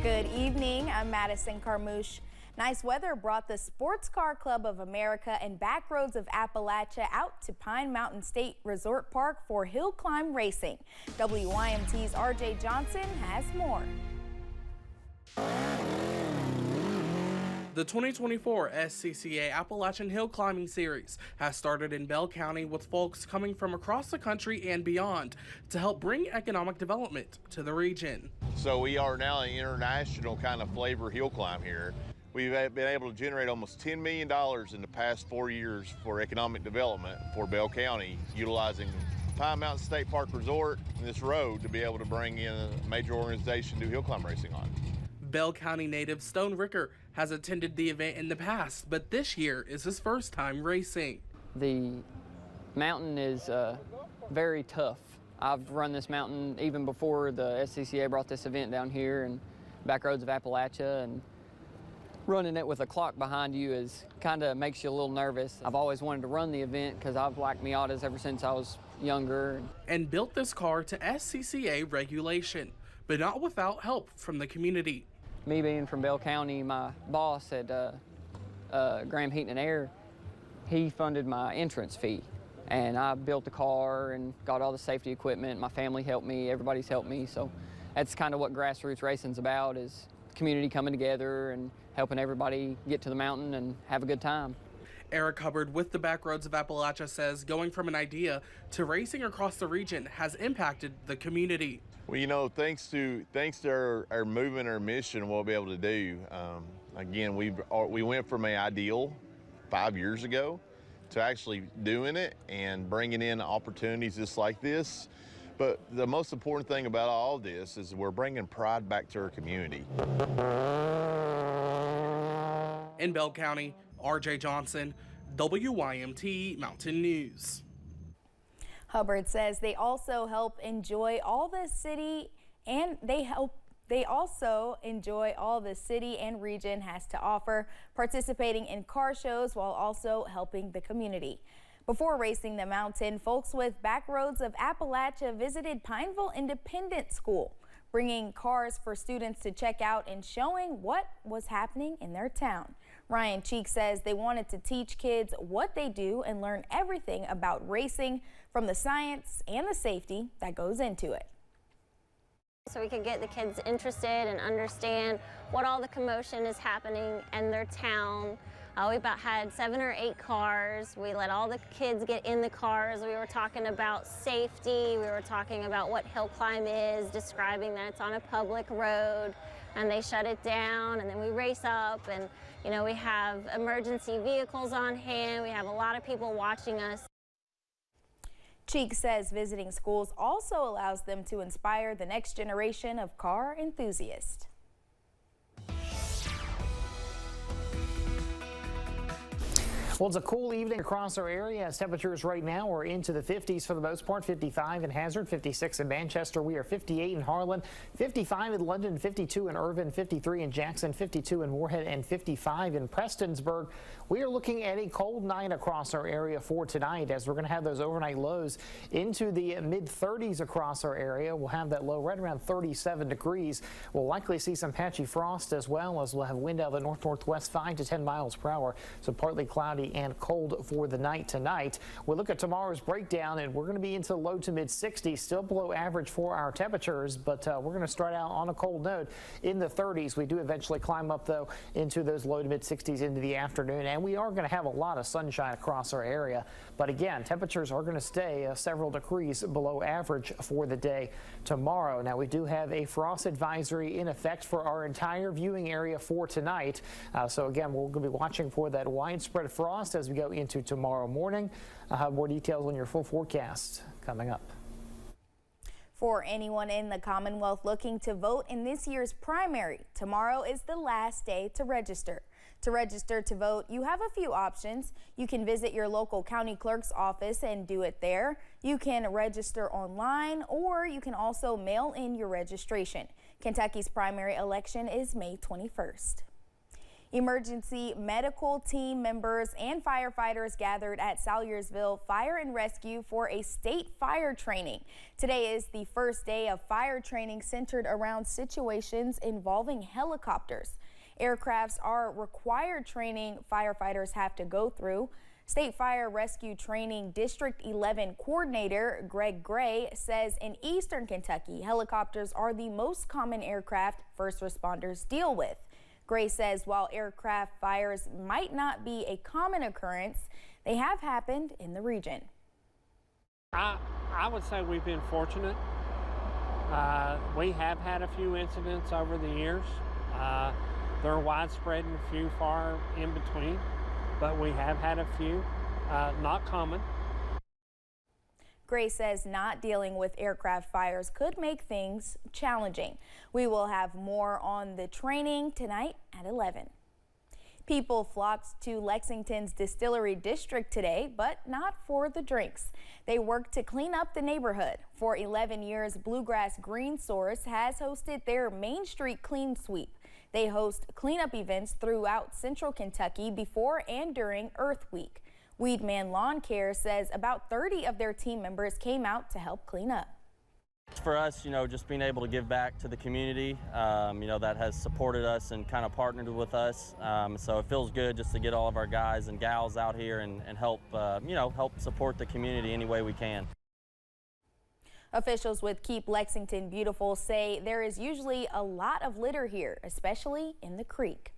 Good evening, I'm Madison Carmouche. Nice weather brought the Sports Car Club of America and Backroads of Appalachia out to Pine Mountain State Resort Park for hill climb racing. WYMT's RJ Johnson has more. The 2024 SCCA Appalachian Hill Climbing Series has started in Bell County with folks coming from across the country and beyond to help bring economic development to the region. So we are now an international kind of flavor hill climb here. We've been able to generate almost $10 million in the past 4 years for economic development for Bell County, utilizing Pine Mountain State Park Resort and this road to be able to bring in a major organization to do hill climb racing on. Bell County native Stone Ricker has attended the event in the past, but this year is his first time racing. The mountain is very tough. I've run this mountain even before the SCCA brought this event down here and Backroads of Appalachia, and running it with a clock behind you is kind of makes you a little nervous. I've always wanted to run the event because I've liked Miatas ever since I was younger. And built this car to SCCA regulation, but not without help from the community. Me being from Bell County, my boss at Graham Heating and Air, he funded my entrance fee. And I built the car and got all the safety equipment. My family helped me, everybody's helped me. So that's kind of what grassroots racing's about, is community coming together and helping everybody get to the mountain and have a good time. Eric Hubbard with the Backroads of Appalachia says going from an idea to racing across the region has impacted the community. Well, you know, thanks to our movement, our mission, what we'll be able to do. Again, we went from an ideal 5 years ago to actually doing it and bringing in opportunities just like this. But the most important thing about all this is we're bringing pride back to our community. In Bell County, RJ Johnson, WYMT Mountain News. Hubbard says they also help enjoy all the city and they also enjoy all the city and region has to offer, participating in car shows while also helping the community. Before racing the mountain, folks with Backroads of Appalachia visited Pineville Independent School, bringing cars for students to check out and showing what was happening in their town. Ryan Cheek says they wanted to teach kids what they do and learn everything about racing, from the science and the safety that goes into it. So we could get the kids interested and understand what all the commotion is happening in their town. We about had 7 or 8 cars. We let all the kids get in the cars. We were talking about safety. We were talking about what hill climb is, describing that it's on a public road, and they shut it down, and then we race up, and you know, we have emergency vehicles on hand. We have a lot of people watching us. Cheek says visiting schools also allows them to inspire the next generation of car enthusiasts. Well, it's a cool evening across our area as temperatures right now are into the 50s for the most part. 55 in Hazard, 56 in Manchester. We are 58 in Harlan, 55 in London, 52 in Irvin, 53 in Jackson, 52 in Moorhead, and 55 in Prestonsburg. We are looking at a cold night across our area for tonight, as we're going to have those overnight lows into the mid-30s across our area. We'll have that low right around 37 degrees. We'll likely see some patchy frost, as well as we'll have wind out of the north-northwest 5 to 10 miles per hour. So partly cloudy and cold for the night tonight. We'll look at tomorrow's breakdown, and we're going to be into the low to mid 60s, still below average for our temperatures, but we're going to start out on a cold note in the 30s. We do eventually climb up, though, into those low to mid 60s into the afternoon, and we are going to have a lot of sunshine across our area. But again, temperatures are going to stay several degrees below average for the day tomorrow. Now, we do have a frost advisory in effect for our entire viewing area for tonight. So again, we're going to be watching for that widespread frost as we go into tomorrow morning. I'll have more details on your full forecast coming up. For anyone in the Commonwealth looking to vote in this year's primary, tomorrow is the last day to register. To register to vote, you have a few options. You can visit your local county clerk's office and do it there. You can register online, or you can also mail in your registration. Kentucky's primary election is May 21st. Emergency medical team members and firefighters gathered at Salyersville Fire and Rescue for a state fire training. Today is the first day of fire training centered around situations involving helicopters. Aircrafts are required training firefighters have to go through. State Fire Rescue Training District 11 Coordinator Greg Gray says in eastern Kentucky, helicopters are the most common aircraft first responders deal with. Gray says while aircraft fires might not be a common occurrence, they have happened in the region. I would say we've been fortunate. We have had a few incidents over the years. They're widespread and few far in between, but we have had a few, not common. Gray says not dealing with aircraft fires could make things challenging. We will have more on the training tonight at 11. People flocked to Lexington's Distillery District today, but not for the drinks. They worked to clean up the neighborhood. For 11 years, Bluegrass Green Source has hosted their Main Street Clean Sweep. They host cleanup events throughout central Kentucky before and during Earth Week. Weedman Lawn Care says about 30 of their team members came out to help clean up. For us, just being able to give back to the community, that has supported us and kind of partnered with us. So it feels good just to get all of our guys and gals out here and help, help support the community any way we can. Officials with Keep Lexington Beautiful say there is usually a lot of litter here, especially in the creek.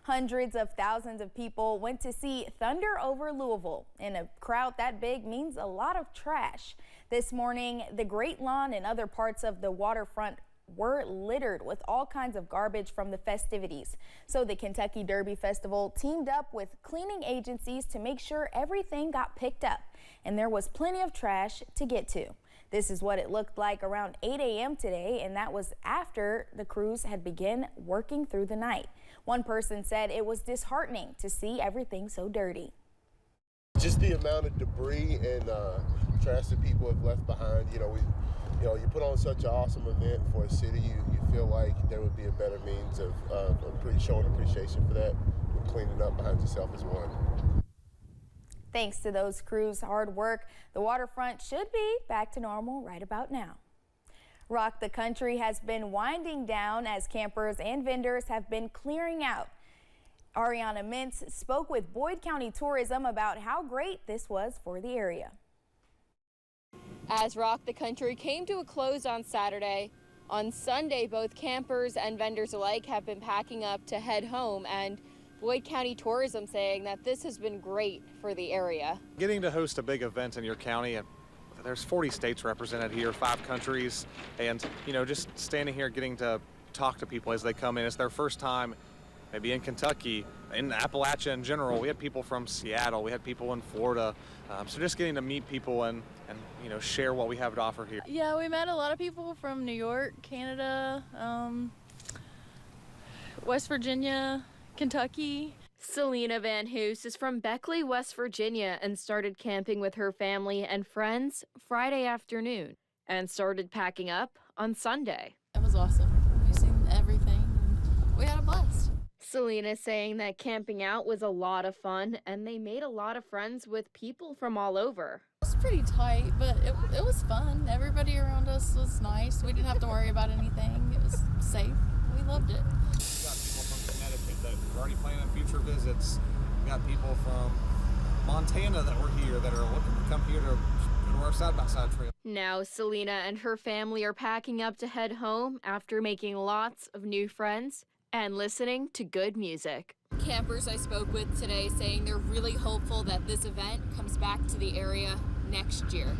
Hundreds of thousands of people went to see Thunder over Louisville. In a crowd that big means a lot of trash. This morning, the Great Lawn and other parts of the waterfront were littered with all kinds of garbage from the festivities. So the Kentucky Derby Festival teamed up with cleaning agencies to make sure everything got picked up. And there was plenty of trash to get to. This is what it looked like around 8 a.m. today, and that was after the crews had begun working through the night. One person said it was disheartening to see everything so dirty. Just the amount of debris and trash that people have left behind. You put on such an awesome event for a city, you feel like there would be a better means of showing appreciation for that, with cleaning up behind yourself as one. Thanks to those crews' hard work, the waterfront should be back to normal right about now. Rock the Country has been winding down as campers and vendors have been clearing out. Ariana Mintz spoke with Boyd County Tourism about how great this was for the area. As Rock the Country came to a close on Saturday, on Sunday both campers and vendors alike have been packing up to head home, and Boyd County Tourism saying that this has been great for the area. Getting to host a big event in your county, and there's 40 states represented here, 5 countries, and just standing here getting to talk to people as they come in. It's their first time maybe in Kentucky, in Appalachia in general. We had people from Seattle, we had people in Florida, so just getting to meet people and share what we have to offer here. Yeah, we met a lot of people from New York, Canada, West Virginia, Kentucky. Selena Van Hoos is from Beckley, West Virginia, and started camping with her family and friends Friday afternoon and started packing up on Sunday. It was awesome. We've seen everything and we had a blast. Selena saying that camping out was a lot of fun and they made a lot of friends with people from all over. It was pretty tight, but it was fun. Everybody around us was nice. We didn't have to worry about anything. It was safe. We loved it. We got people from Connecticut that are already planning future visits. We got people from Montana that were here that are looking to come here to do our side-by-side trip. Now Selena and her family are packing up to head home after making lots of new friends and listening to good music. Campers I spoke with today saying they're really hopeful that this event comes back to the area next year.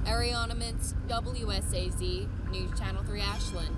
Ariana Mintz, WSAZ, News Channel 3 Ashland.